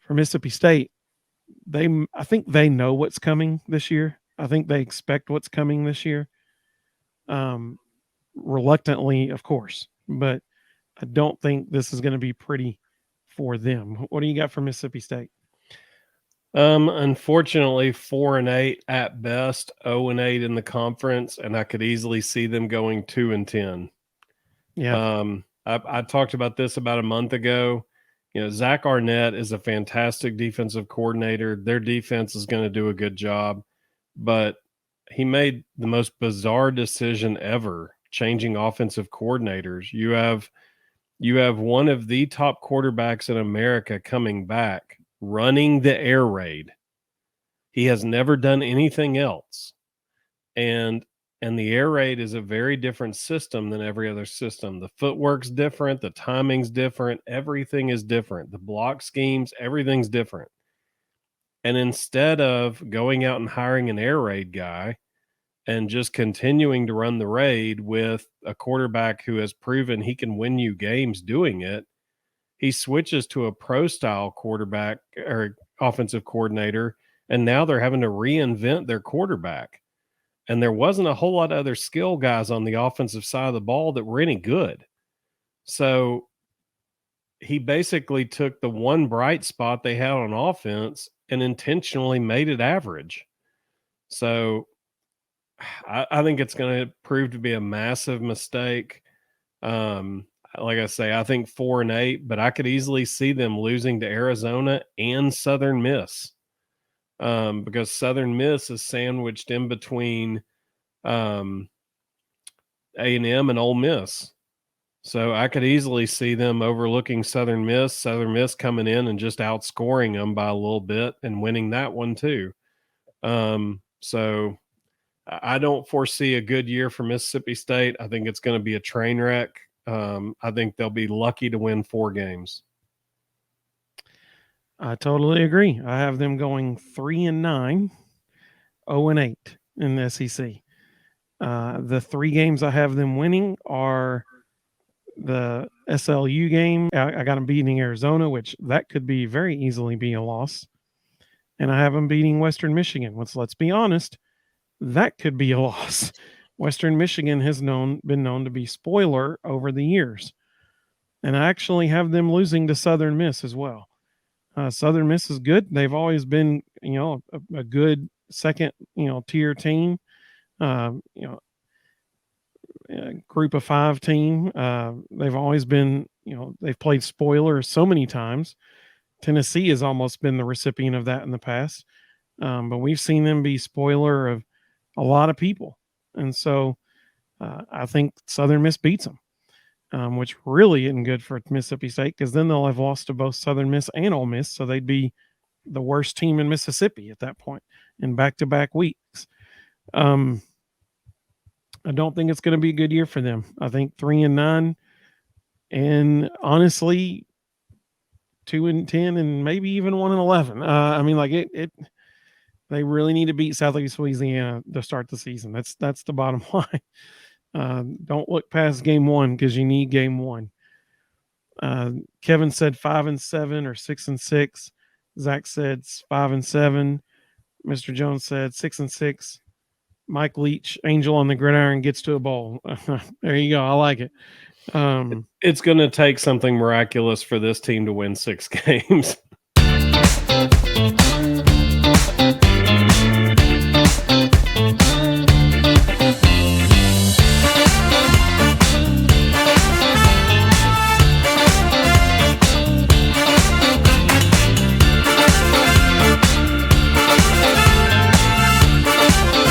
for Mississippi State, I think they know what's coming this year. I think they expect what's coming this year. Um, Reluctantly, of course, but I don't think this is going to be pretty for them. What do you got for Mississippi State? Unfortunately, 4-8 at best, 0-8 in the conference, and I could easily see them going 2-10. Yeah, I talked about this about a month ago. Zach Arnett is a fantastic defensive coordinator. Their defense is going to do a good job, but he made the most bizarre decision ever, changing offensive coordinators. You have one of the top quarterbacks in America coming back, running the air raid. He has never done anything else. And the air raid is a very different system than every other system. The footwork's different, the timing's different, everything is different. The block schemes, everything's different. And instead of going out and hiring an air raid guy and just continuing to run the raid with a quarterback who has proven he can win you games doing it, he switches to a pro style quarterback or offensive coordinator, and now they're having to reinvent their quarterback. And there wasn't a whole lot of other skill guys on the offensive side of the ball that were any good. So he basically took the one bright spot they had on offense and intentionally made it average. So I think it's going to prove to be a massive mistake. Like I say, I think 4-8, but I could easily see them losing to Arizona and Southern Miss. Because Southern Miss is sandwiched in between A&M and Ole Miss. So I could easily see them overlooking Southern Miss coming in and just outscoring them by a little bit and winning that one too. So I don't foresee a good year for Mississippi State. I think it's going to be a train wreck. I think they'll be lucky to win 4 games. I totally agree. I have them going 3-9, 0-8 in the SEC. The 3 games I have them winning are the SLU game. I got them beating Arizona, which that could be very easily be a loss. And I have them beating Western Michigan, which, let's be honest, that could be a loss. Western Michigan has been known to be spoiler over the years. And I actually have them losing to Southern Miss as well. Southern Miss is good. They've always been, a good second, tier team. Group of 5 team. They've always been, they've played spoiler so many times. Tennessee has almost been the recipient of that in the past. But we've seen them be spoiler of a lot of people. And so I think Southern Miss beats them, which really isn't good for Mississippi State, because then they'll have lost to both Southern Miss and Ole Miss. So they'd be the worst team in Mississippi at that point in back-to-back weeks. I don't think it's going to be a good year for them. I think 3-9, and honestly, 2-10, and maybe even 1-11. I mean, like it. They really need to beat Southeast Louisiana to start the season. That's the bottom line. Don't look past game 1, because you need game 1. Kevin said 5-7 or 6-6. Zach said 5-7. Mr. Jones said 6-6. Mike Leach, Angel on the Gridiron, gets to a bowl. There you go. I like it. It's going to take something miraculous for this team to win 6 games.